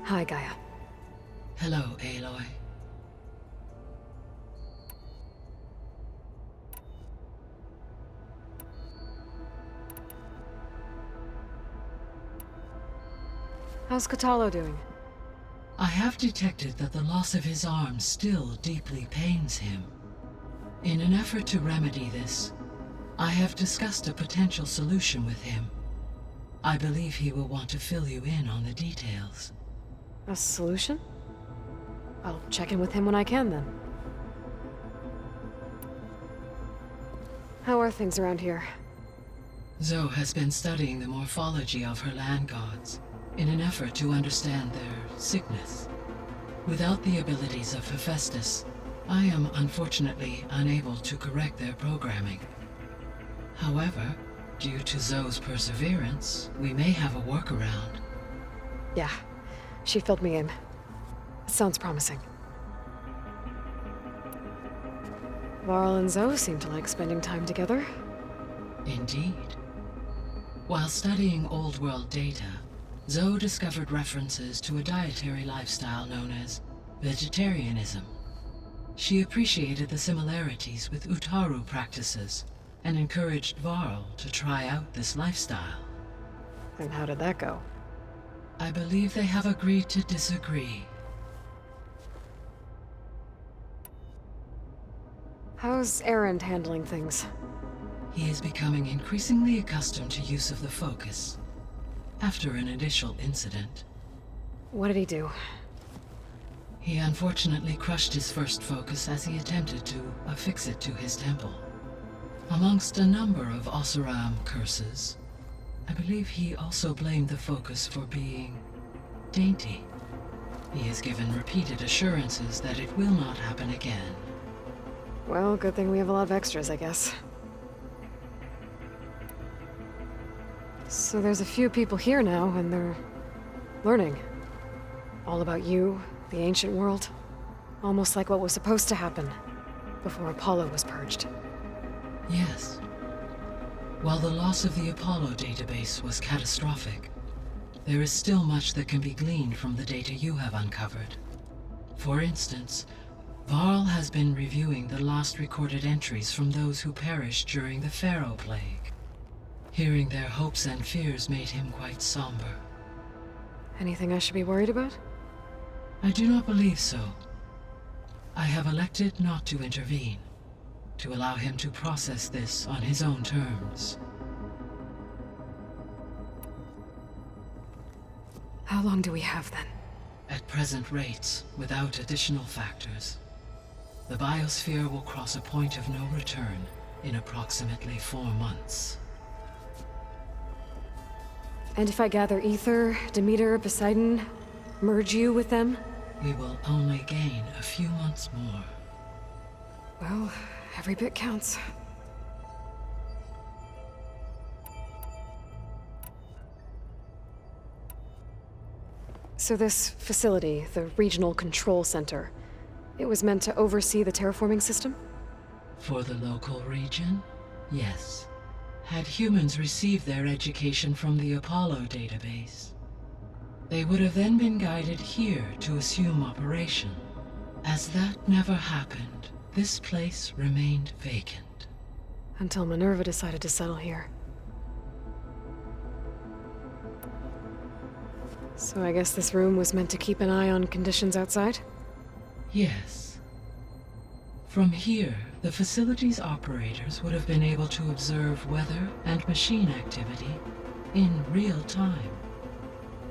Hi, Gaia. Hello, Aloy. How's Katalo doing? I have detected that the loss of his arm still deeply pains him. In an effort to remedy this, I have discussed a potential solution with him. I believe he will want to fill you in on the details. A solution? I'll check in with him when I can, then. How are things around here? Zoe has been studying the morphology of her land gods in an effort to understand their sickness. Without the abilities of Hephaestus, I am unfortunately unable to correct their programming. However, due to Zoe's perseverance, we may have a workaround. Yeah, she filled me in. Sounds promising. Varl and Zoe seem to like spending time together. Indeed. While studying Old World data, Zoe discovered references to a dietary lifestyle known as vegetarianism. She appreciated the similarities with Utaru practices and encouraged Varl to try out this lifestyle. And how did that go? I believe they have agreed to disagree. How's Erend handling things? He is becoming increasingly accustomed to use of the focus, after an initial incident. What did he do? He unfortunately crushed his first focus as he attempted to affix it to his temple. Amongst a number of Oseram curses, I believe he also blamed the focus for being dainty. He has given repeated assurances that it will not happen again. Well, good thing we have a lot of extras, I guess. So there's a few people here now, and they're learning. All about you, the ancient world. Almost like what was supposed to happen before Apollo was purged. Yes. While the loss of the Apollo database was catastrophic, there is still much that can be gleaned from the data you have uncovered. For instance, Varl has been reviewing the last recorded entries from those who perished during the Pharaoh Plague. Hearing their hopes and fears made him quite somber. Anything I should be worried about? I do not believe so. I have elected not to intervene, to allow him to process this on his own terms. How long do we have, then? At present rates, without additional factors, the biosphere will cross a point of no return in approximately 4 months. And if I gather Ether, Demeter, Poseidon, merge you with them? We will only gain a few months more. Well, every bit counts. So this facility, the Regional Control Center, it was meant to oversee the terraforming system? For the local region, yes. Had humans received their education from the Apollo database, they would have then been guided here to assume operation. As that never happened, this place remained vacant. Until Minerva decided to settle here. So I guess this room was meant to keep an eye on conditions outside? Yes. From here, the facility's operators would have been able to observe weather and machine activity in real time.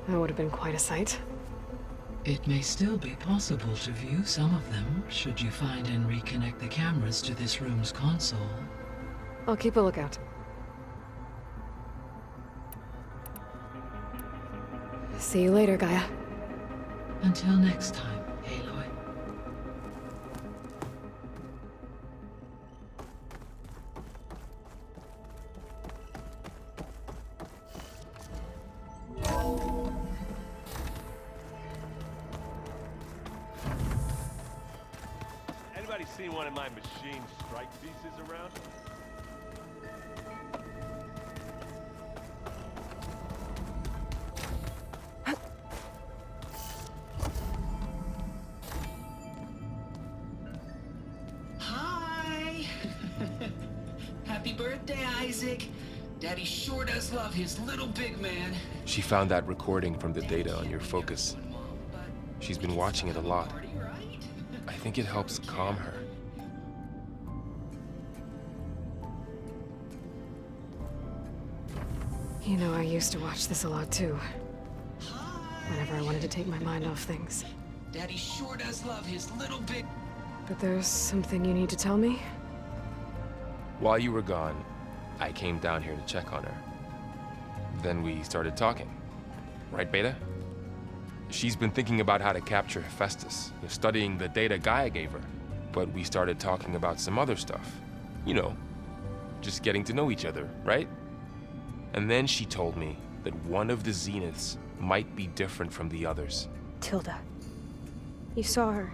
That would have been quite a sight. It may still be possible to view some of them, should you find and reconnect the cameras to this room's console. I'll keep a lookout. See you later, Gaia. Until next time, Aloy. Anybody seen one of my machine strike pieces around? birthday, Isaac. Daddy sure does love his little big man. She found that recording from the data on your focus. She's been watching it a lot. I think it helps calm her. You know, I used to watch this a lot too. Whenever I wanted to take my mind off things. Daddy sure does love his little big... But there's something you need to tell me? While you were gone, I came down here to check on her. Then we started talking. Right, Beta? She's been thinking about how to capture Hephaestus, studying the data Gaia gave her. But we started talking about some other stuff. You know, just getting to know each other, right? And then she told me that one of the Zeniths might be different from the others. Tilda. You saw her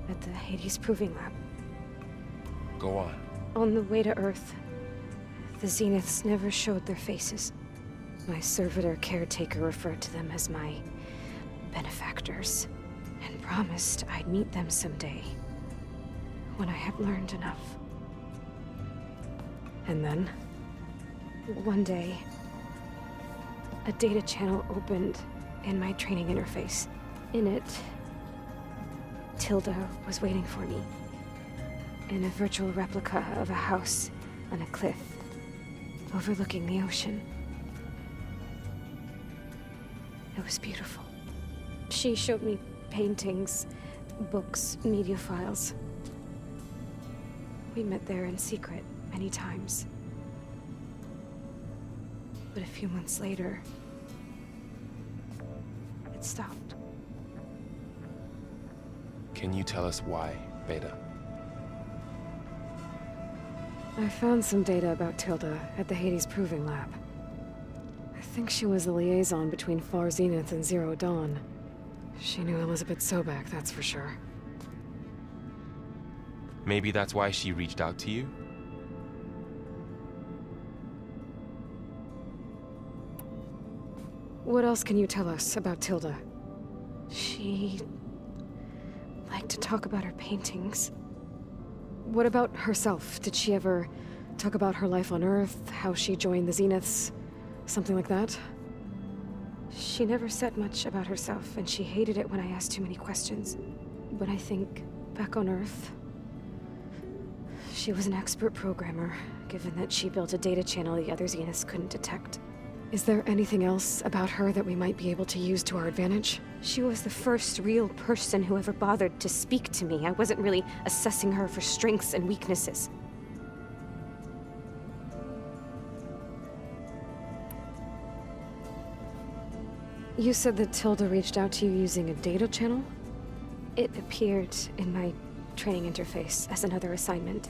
at the Hades Proving Lab. Go on. On the way to Earth, the Zeniths never showed their faces. My servitor caretaker referred to them as my benefactors, and promised I'd meet them someday, when I had learned enough. And then, one day, a data channel opened in my training interface. In it, Tilda was waiting for me, in a virtual replica of a house on a cliff, overlooking the ocean. It was beautiful. She showed me paintings, books, media files. We met there in secret many times. But a few months later, it stopped. Can you tell us why, Beta? I found some data about Tilda at the Hades Proving Lab. I think she was the liaison between Far Zenith and Zero Dawn. She knew Elizabeth Sobek, that's for sure. Maybe that's why she reached out to you? What else can you tell us about Tilda? She liked to talk about her paintings. What about herself? Did she ever talk about her life on Earth, how she joined the Zeniths, something like that? She never said much about herself, and she hated it when I asked too many questions. But I think, back on Earth, she was an expert programmer, given that she built a data channel the other Zeniths couldn't detect. Is there anything else about her that we might be able to use to our advantage? She was the first real person who ever bothered to speak to me. I wasn't really assessing her for strengths and weaknesses. You said that Tilda reached out to you using a data channel? It appeared in my training interface as another assignment.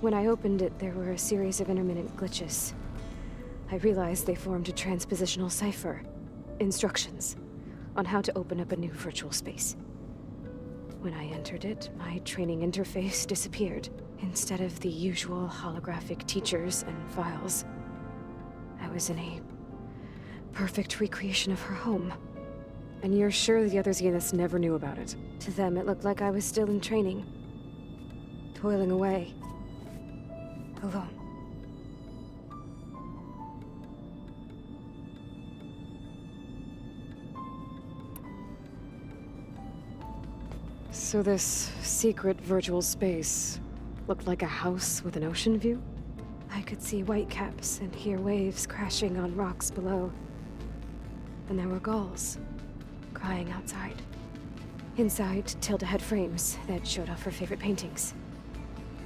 When I opened it, there were a series of intermittent glitches. I realized they formed a transpositional cipher, instructions, on how to open up a new virtual space. When I entered it, my training interface disappeared. Instead of the usual holographic teachers and files, I was in a perfect recreation of her home. And you're sure the other Zeniths never knew about it? To them, it looked like I was still in training, toiling away, alone. So this secret virtual space looked like a house with an ocean view? I could see whitecaps and hear waves crashing on rocks below. And there were gulls crying outside. Inside, Tilda had frames that showed off her favorite paintings,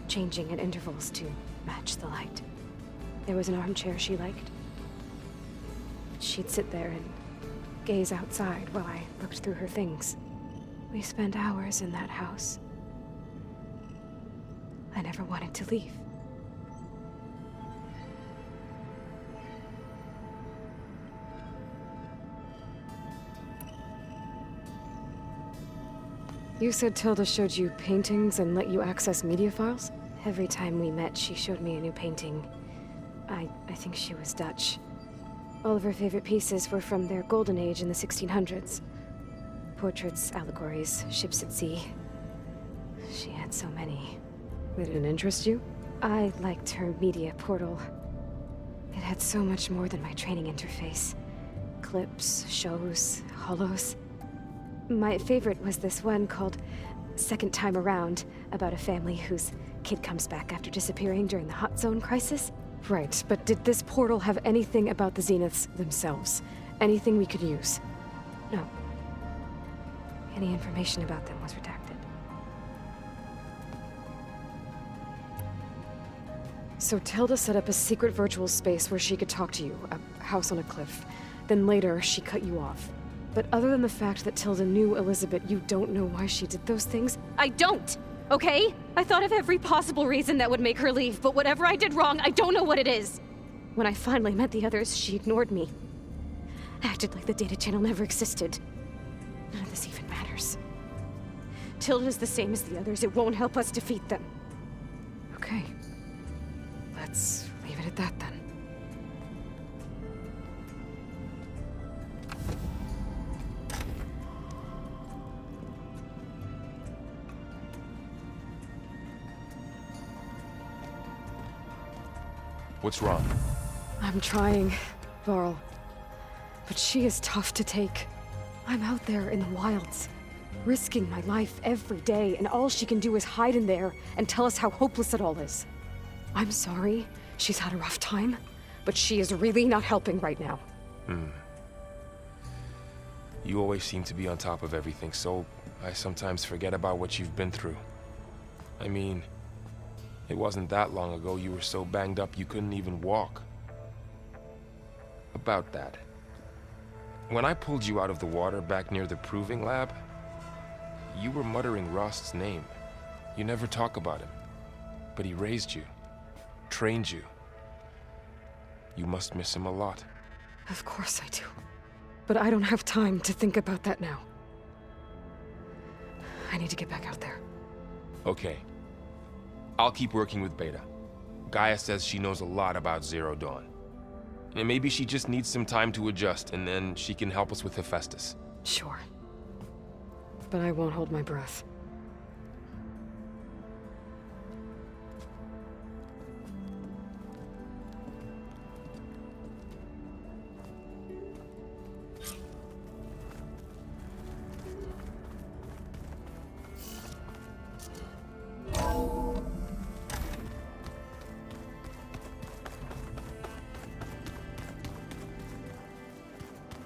changing at intervals to match the light. There was an armchair she liked. She'd sit there and gaze outside while I looked through her things. We spent hours in that house. I never wanted to leave. You said Tilda showed you paintings and let you access media files? Every time we met, she showed me a new painting. I think she was Dutch. All of her favorite pieces were from their golden age in the 1600s. Portraits, allegories, ships at sea. She had so many. They didn't interest you? I liked her media portal. It had so much more than my training interface. Clips, shows, holos. My favorite was this one called Second Time Around, about a family whose kid comes back after disappearing during the Hot Zone crisis. Right, but did this portal have anything about the Zeniths themselves? Anything we could use? No. Any information about them was redacted. So Tilda set up a secret virtual space where she could talk to you, a house on a cliff. Then later, she cut you off. But other than the fact that Tilda knew Elizabeth, you don't know why she did those things? I don't! Okay? I thought of every possible reason that would make her leave, but whatever I did wrong, I don't know what it is! When I finally met the others, she ignored me. Acted like the data channel never existed. None of this even matters. Tilda's the same as the others. It won't help us defeat them. Okay. Let's leave it at that then. What's wrong? I'm trying, Varl. But she is tough to take. I'm out there in the wilds, risking my life every day, and all she can do is hide in there and tell us how hopeless it all is. I'm sorry, she's had a rough time, but she is really not helping right now. You always seem to be on top of everything, so I sometimes forget about what you've been through. I mean, it wasn't that long ago you were so banged up you couldn't even walk. About that. When I pulled you out of the water back near the proving lab, you were muttering Rost's name. You never talk about him. But he raised you, trained you. You must miss him a lot. Of course I do. But I don't have time to think about that now. I need to get back out there. Okay. I'll keep working with Beta. Gaia says she knows a lot about Zero Dawn. And maybe she just needs some time to adjust, and then she can help us with Hephaestus. Sure. But I won't hold my breath.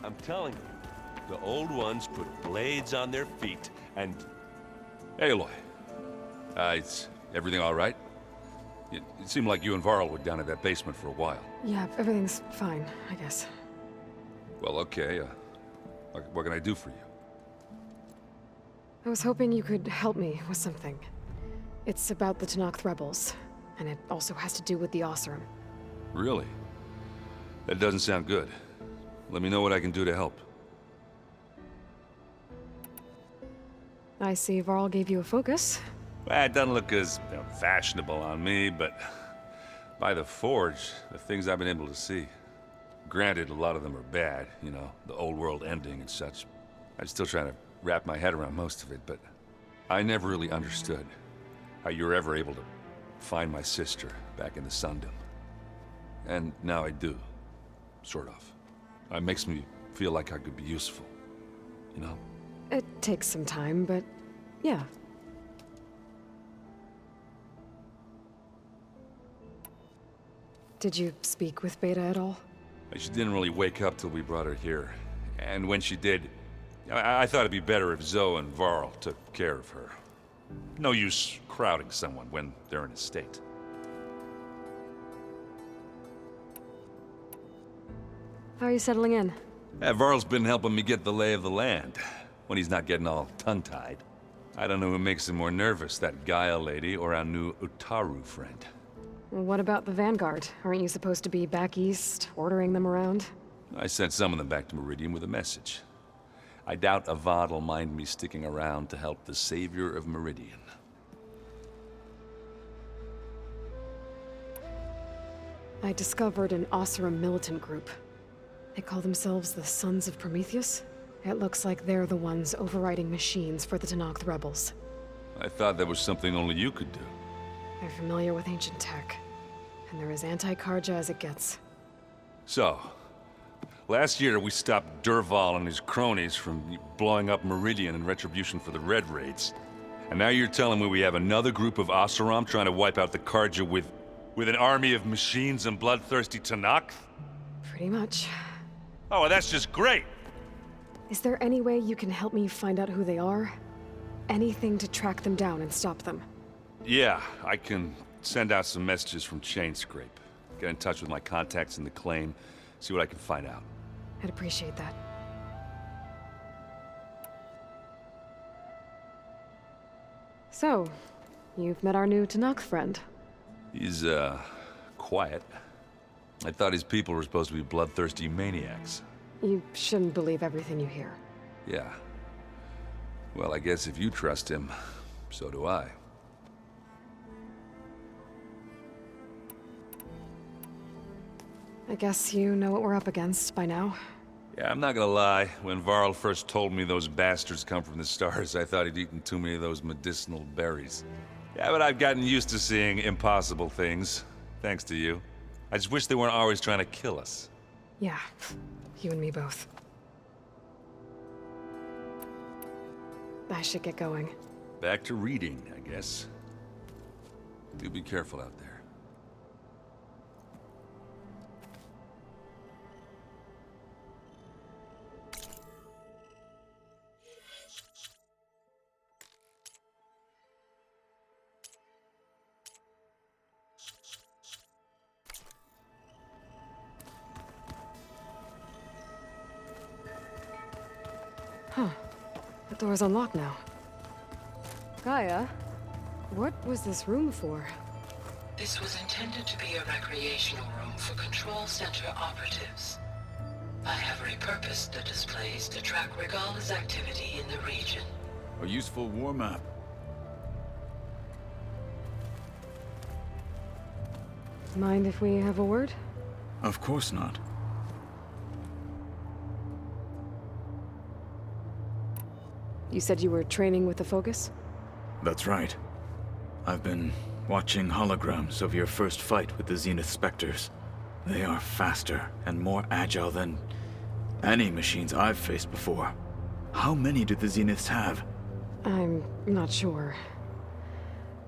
I'm telling you, the old ones put blades on their feet and... Aloy. Is everything all right? It seemed like you and Varl were down at that basement for a while. Yeah, everything's fine, I guess. Well, okay. What can I do for you? I was hoping you could help me with something. It's about the Tenakth rebels, and it also has to do with the Oseram. Really? That doesn't sound good. Let me know what I can do to help. I see Varl gave you a focus. Well, it doesn't look as fashionable on me, but by the Forge, the things I've been able to see. Granted, a lot of them are bad, you know, the old world ending and such. I'm still trying to wrap my head around most of it, but I never really understood how you were ever able to find my sister back in the Sundom. And now I do, sort of. It makes me feel like I could be useful, you know? It takes some time, but yeah. Did you speak with Beta at all? She didn't really wake up till we brought her here. And when she did, I thought it'd be better if Zoe and Varl took care of her. No use crowding someone when they're in a state. How are you settling in? Varl's been helping me get the lay of the land, when he's not getting all tongue-tied. I don't know who makes him more nervous, that Gaia lady or our new Utaru friend. Well, what about the Vanguard? Aren't you supposed to be back east, ordering them around? I sent some of them back to Meridian with a message. I doubt Avad'll mind me sticking around to help the savior of Meridian. I discovered an Oseram militant group. They call themselves the Sons of Prometheus. It looks like they're the ones overriding machines for the Tenakth rebels. I thought that was something only you could do. They're familiar with ancient tech, and they're as anti-Karja as it gets. So, last year we stopped Durval and his cronies from blowing up Meridian in retribution for the Red Raids. And now you're telling me we have another group of Oseram trying to wipe out the Karja with an army of machines and bloodthirsty Tenakth? Pretty much. Oh, well, that's just great! Is there any way you can help me find out who they are? Anything to track them down and stop them? Yeah, I can send out some messages from Chainscrape. Get in touch with my contacts in the claim, see what I can find out. I'd appreciate that. So, you've met our new Tenakth friend. He's, quiet. I thought his people were supposed to be bloodthirsty maniacs. You shouldn't believe everything you hear. Yeah. Well, I guess if you trust him, so do I. I guess you know what we're up against by now. Yeah, I'm not gonna lie. When Varl first told me those bastards come from the stars, I thought he'd eaten too many of those medicinal berries. Yeah, but I've gotten used to seeing impossible things, thanks to you. I just wish they weren't always trying to kill us. Yeah, you and me both. I should get going. Back to reading, I guess. Do be careful out there. Huh. The door's unlocked now. Gaia, what was this room for? This was intended to be a recreational room for Control Center operatives. I have repurposed the displays to track Regala's activity in the region. A useful war map. Mind if we have a word? Of course not. You said you were training with the Focus? That's right. I've been watching holograms of your first fight with the Zenith Spectres. They are faster and more agile than any machines I've faced before. How many do the Zeniths have? I'm not sure.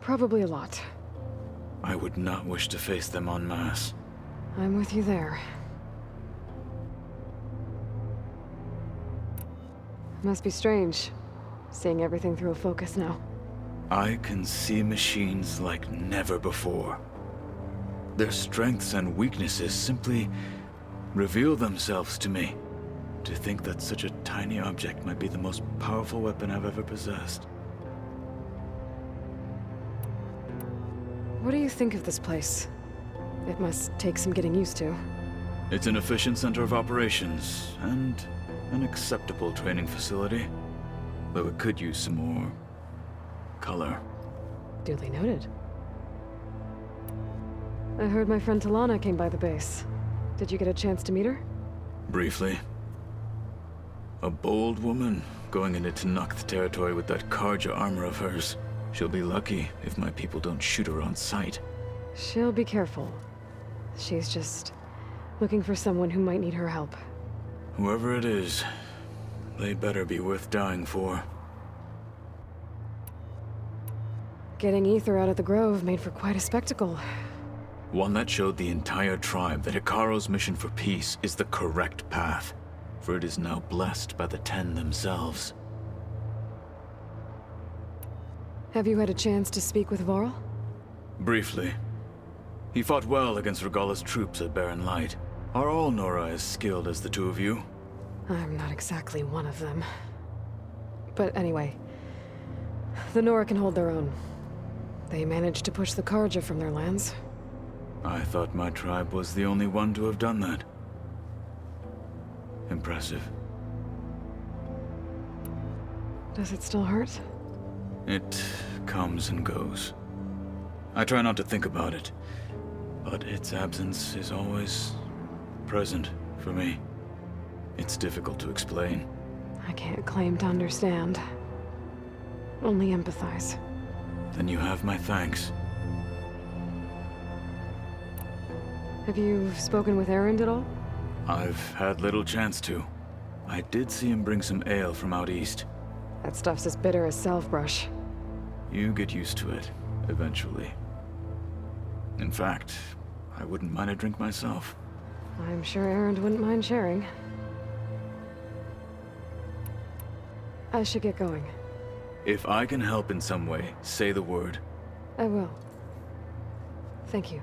Probably a lot. I would not wish to face them en masse. I'm with you there. Must be strange, seeing everything through a focus now. I can see machines like never before. Their strengths and weaknesses simply reveal themselves to me. To think that such a tiny object might be the most powerful weapon I've ever possessed. What do you think of this place? It must take some getting used to. It's an efficient center of operations, and an acceptable training facility. Though it could use some more color. Duly noted. I heard my friend Talana came by the base. Did you get a chance to meet her? Briefly. A bold woman going into Tenakth territory with that Karja armor of hers. She'll be lucky if my people don't shoot her on sight. She'll be careful. She's just looking for someone who might need her help. Whoever it is, they better be worth dying for. Getting Ether out of the Grove made for quite a spectacle. One that showed the entire tribe that Hikaru's mission for peace is the correct path, for it is now blessed by the Ten themselves. Have you had a chance to speak with Varl? Briefly. He fought well against Regala's troops at Barren Light. Are all Nora as skilled as the two of you? I'm not exactly one of them. But anyway, the Nora can hold their own. They managed to push the Karja from their lands. I thought my tribe was the only one to have done that. Impressive. Does it still hurt? It comes and goes. I try not to think about it, but its absence is always present for me. It's difficult to explain. I can't claim to understand. Only empathize. Then you have my thanks. Have you spoken with Erend at all? I've had little chance to. I did see him bring some ale from out east. That stuff's as bitter as salve-brush. You get used to it, eventually. In fact, I wouldn't mind a drink myself. I'm sure Erend wouldn't mind sharing. I should get going. If I can help in some way, say the word. I will. Thank you.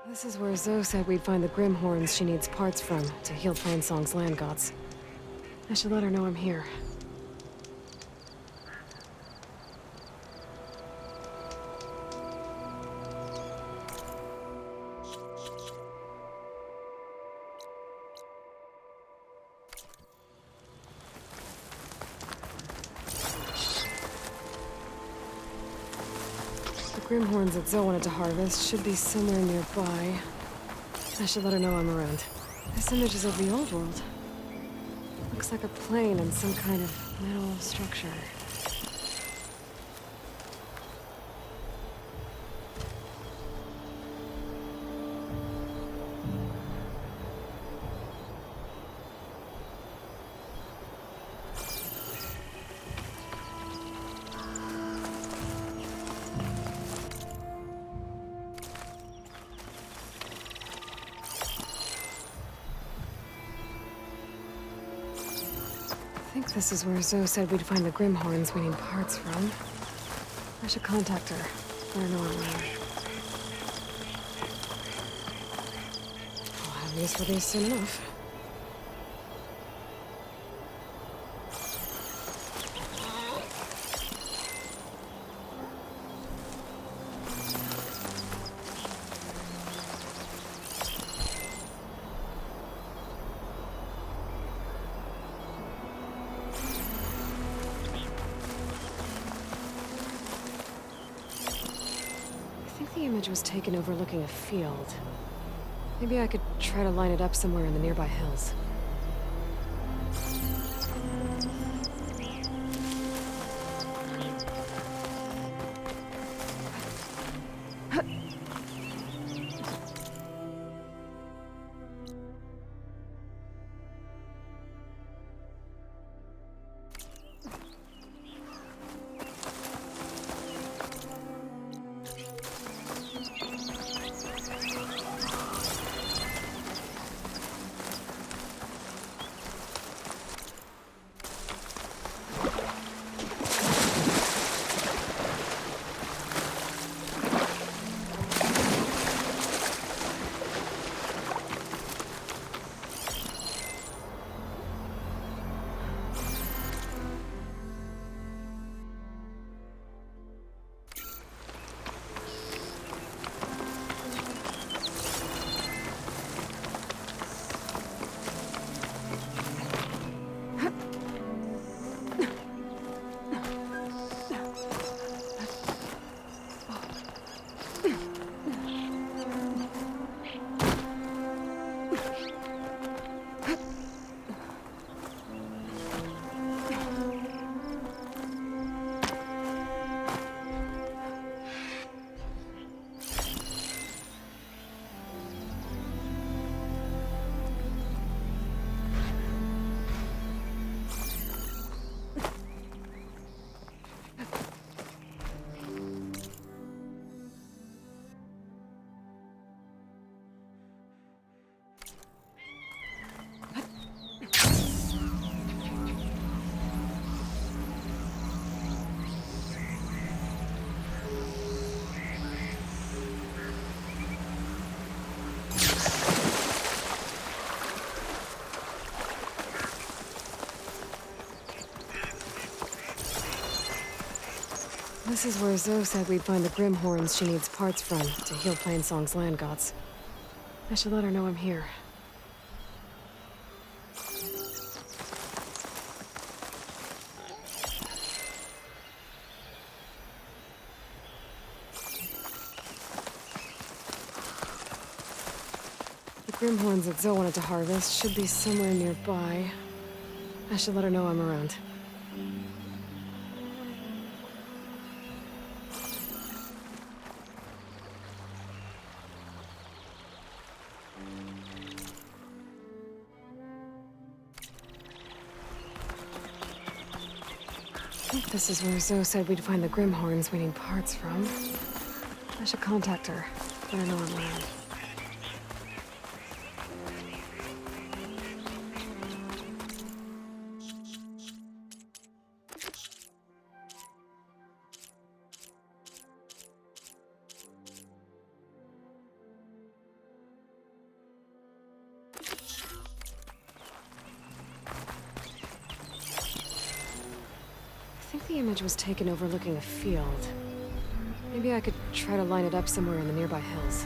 This is where Zoe said we'd find the Grimhorns she needs parts from to heal Plansong's land gods. I should let her know I'm here. The Grimhorns that Zoe wanted to harvest should be somewhere nearby. I should let her know I'm around. This image is of the old world. Looks like a plane and some kind of metal structure. I think this is where Zoe said we'd find the Grimhorns we need parts from. I should contact her. Let her know I'm around. I'll have use for these soon enough. The image was taken overlooking a field. Maybe I could try to line it up somewhere in the nearby hills. This is where Zoe said we'd find the Grimhorns she needs parts from to heal Plainsong's land gods. I should let her know I'm here. The Grimhorns that Zoe wanted to harvest should be somewhere nearby. I should let her know I'm around. I think this is where Zoe said we'd find the Grimhorns we need parts from. I should contact her, let her know I'm around. I think the image was taken overlooking a field. Maybe I could try to line it up somewhere in the nearby hills.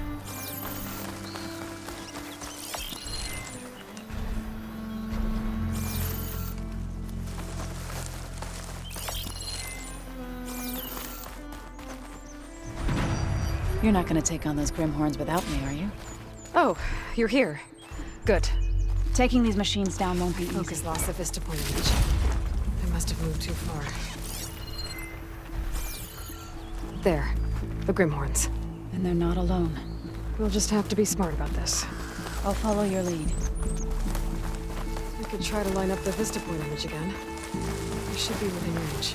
You're not gonna take on those Grimhorns without me, are you? Oh, you're here. Good. Taking these machines down won't be easy. Focus lost the Vista Point image. I must have moved too far. There. The Grimhorns. And they're not alone. We'll just have to be smart about this. I'll follow your lead. We could try to line up the Vista Point image again. We should be within range.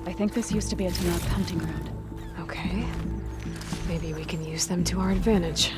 I think this used to be a Tanakh hunting ground. Okay. Maybe we can use them to our advantage.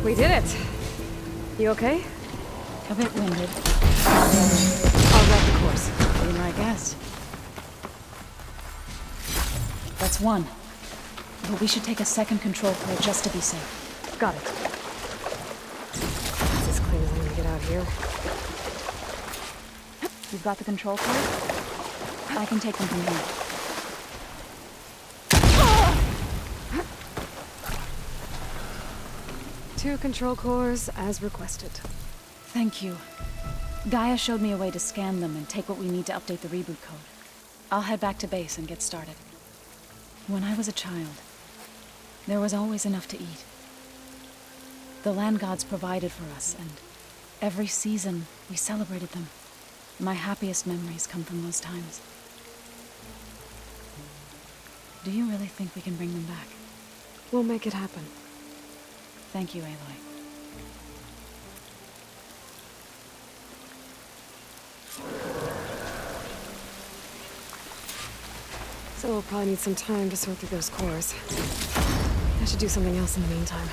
We did it! You okay? A bit winded. I'll write the course. Being my guest. That's one. But we should take a second control core just to be safe. Got it. This is clean as I'm gonna get out of here. You've got the control core? I can take them from here. 2 control cores as requested. Thank you. Gaia showed me a way to scan them and take what we need to update the reboot code. I'll head back to base and get started. When I was a child, there was always enough to eat. The land gods provided for us, and every season we celebrated them. My happiest memories come from those times. Do you really think we can bring them back? We'll make it happen. Thank you, Aloy. So we'll probably need some time to sort through those cores. I should do something else in the meantime.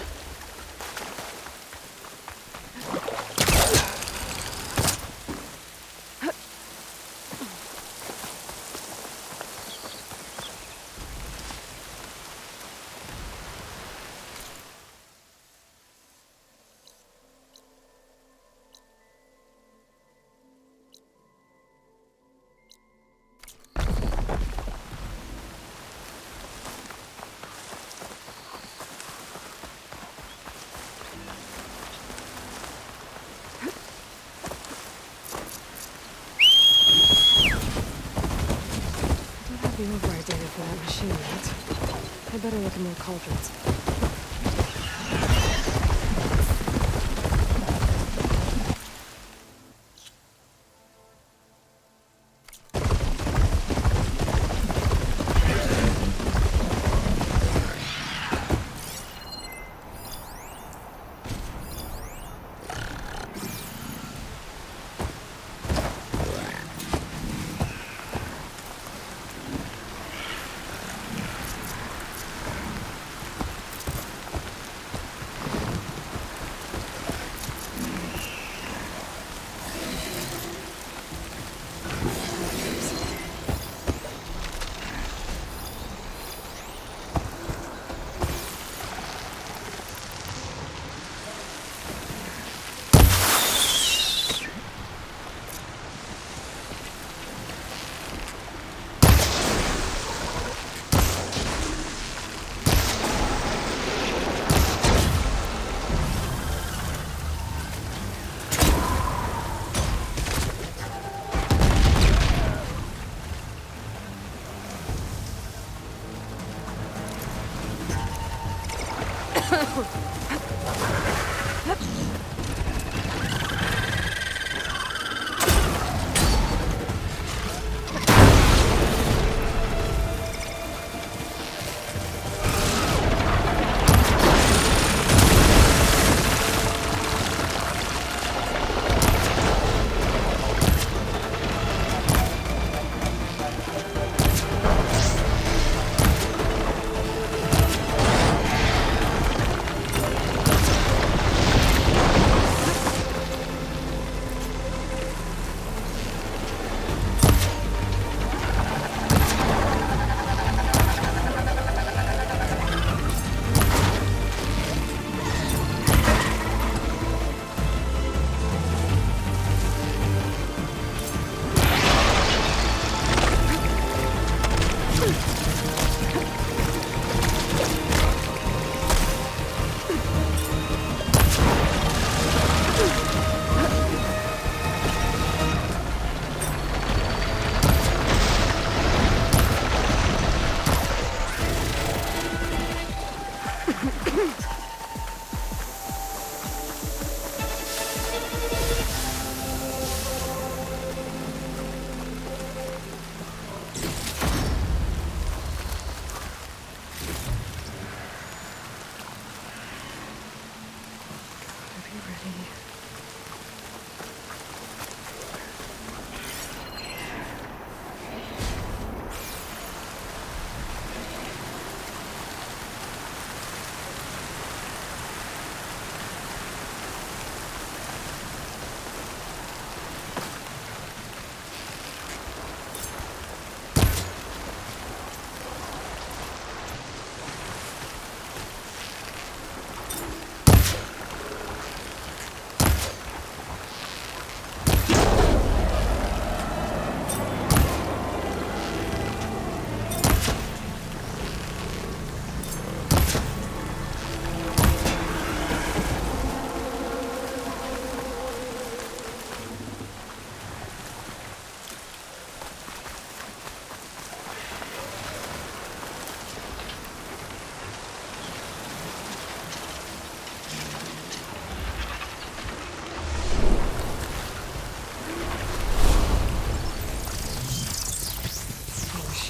The override data for that machine, right? I better look at more cauldrons.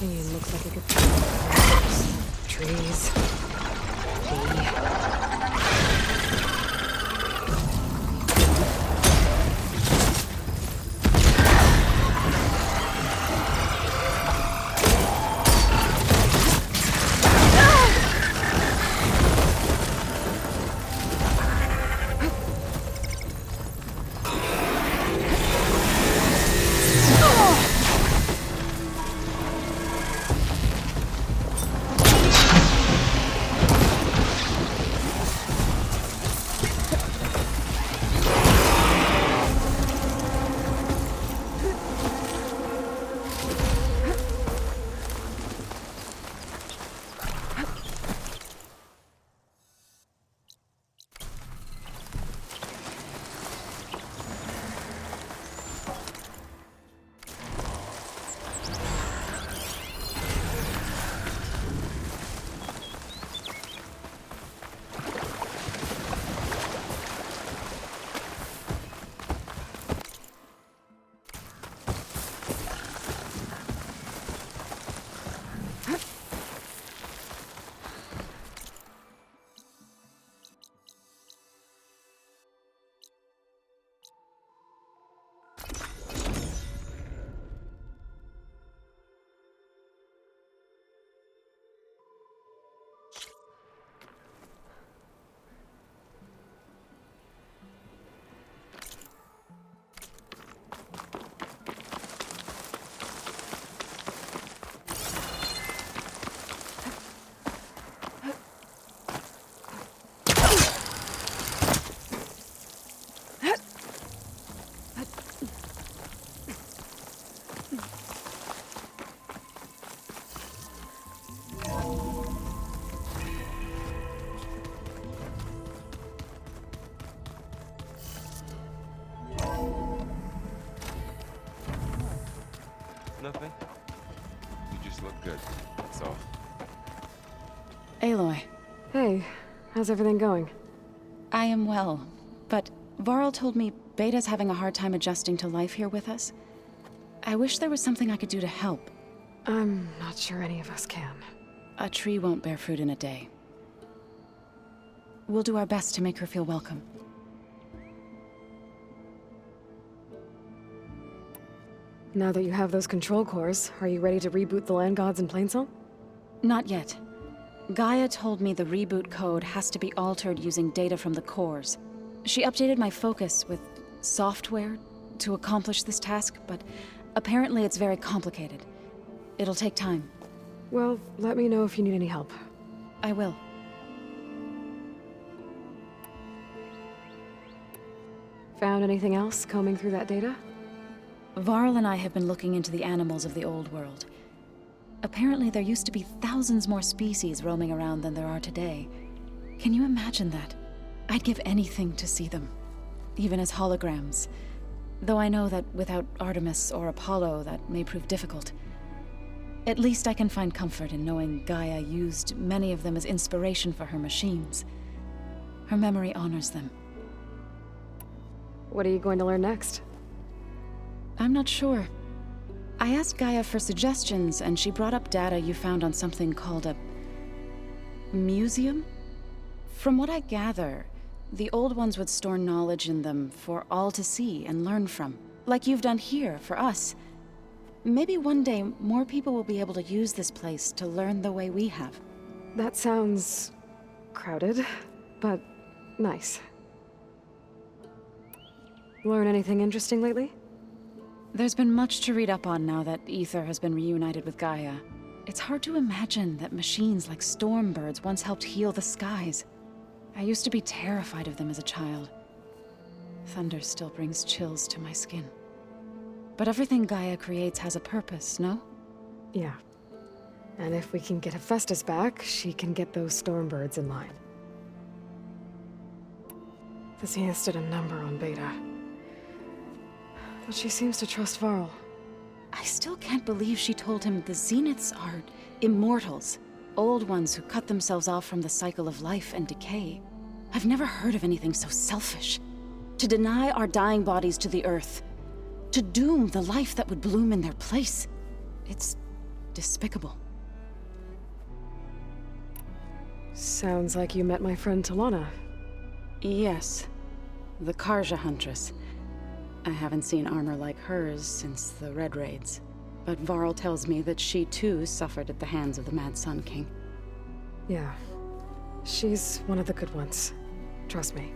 Machine looks like it could trees. Nothing. You just look good. That's all. Aloy, Hey, how's everything going? I am well, but Varl told me Beta's having a hard time adjusting to life here with us. I wish there was something I could do to help. I'm not sure any of us can. A tree won't bear fruit in a day. We'll do our best to make her feel welcome. Now that you have those control cores, are you ready to reboot the land gods in Plainsong? Not yet. Gaia told me the reboot code has to be altered using data from the cores. She updated my focus with software to accomplish this task, but apparently it's very complicated. It'll take time. Well, let me know if you need any help. I will. Found anything else combing through that data? Varl and I have been looking into the animals of the old world. Apparently there used to be thousands more species roaming around than there are today. Can you imagine that? I'd give anything to see them, even as holograms. Though I know that without Artemis or Apollo, that may prove difficult. At least I can find comfort in knowing Gaia used many of them as inspiration for her machines. Her memory honors them. What are you going to learn next? I'm not sure. I asked Gaia for suggestions, and she brought up data you found on something called a museum? From what I gather, the old ones would store knowledge in them for all to see and learn from, like you've done here for us. Maybe one day more people will be able to use this place to learn the way we have. That sounds crowded, but nice. Learn anything interesting lately? There's been much to read up on now that Aether has been reunited with Gaia. It's hard to imagine that machines like Stormbirds once helped heal the skies. I used to be terrified of them as a child. Thunder still brings chills to my skin. But everything Gaia creates has a purpose, no? Yeah. And if we can get Hephaestus back, she can get those Stormbirds in line. The Zeniths did a number on Beta. But she seems to trust Varl. I still can't believe she told him the Zeniths are immortals. Old ones who cut themselves off from the cycle of life and decay. I've never heard of anything so selfish. To deny our dying bodies to the Earth. To doom the life that would bloom in their place. It's despicable. Sounds like you met my friend Talana. Yes. The Karja Huntress. I haven't seen armor like hers since the Red Raids. But Varl tells me that she too suffered at the hands of the Mad Sun King. Yeah. She's one of the good ones. Trust me.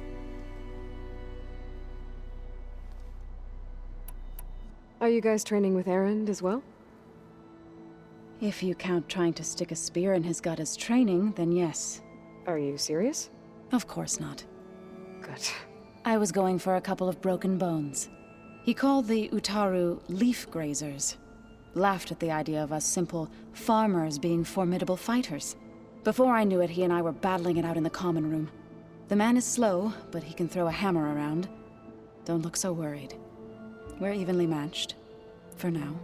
Are you guys training with Erend as well? If you count trying to stick a spear in his gut as training, then yes. Are you serious? Of course not. Good. I was going for a couple of broken bones. He called the Utaru leaf grazers. Laughed at the idea of us simple farmers being formidable fighters. Before I knew it, he and I were battling it out in the common room. The man is slow, but he can throw a hammer around. Don't look so worried. We're evenly matched. For now.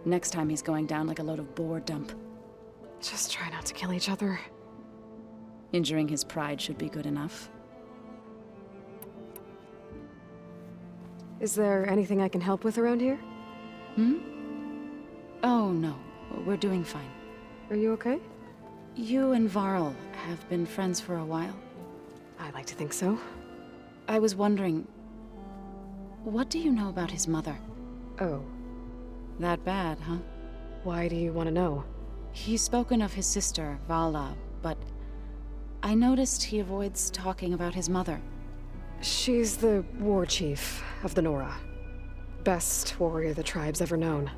Next time he's going down like a load of boar dump. Just try not to kill each other. Injuring his pride should be good enough. Is there anything I can help with around here? Oh, no. We're doing fine. Are you okay? You and Varl have been friends for a while. I like to think so. I was wondering... what do you know about his mother? Oh. That bad, huh? Why do you want to know? He's spoken of his sister, Vala, but... I noticed he avoids talking about his mother. She's the war chief of the Nora. Best warrior the tribe's ever known.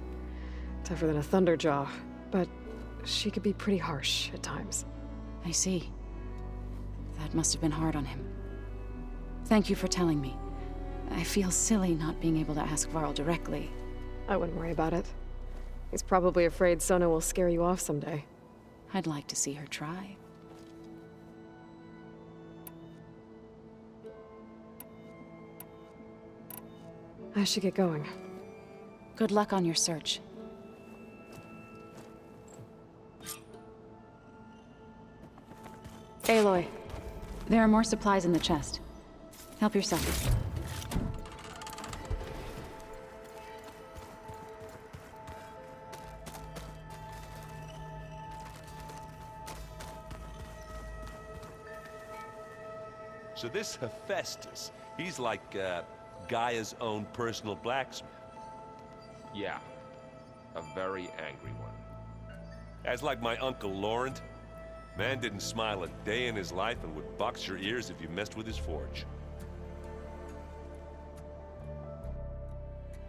Tougher than a Thunderjaw, but she could be pretty harsh at times. I see. That must have been hard on him. Thank you for telling me. I feel silly not being able to ask Varl directly. I wouldn't worry about it. He's probably afraid Sona will scare you off someday. I'd like to see her try. I should get going. Good luck on your search. Aloy, there are more supplies in the chest. Help yourself. So this Hephaestus, he's like, Gaia's own personal blacksmith. Yeah. A very angry one. As like my Uncle Laurent. Man didn't smile a day in his life and would box your ears if you messed with his forge.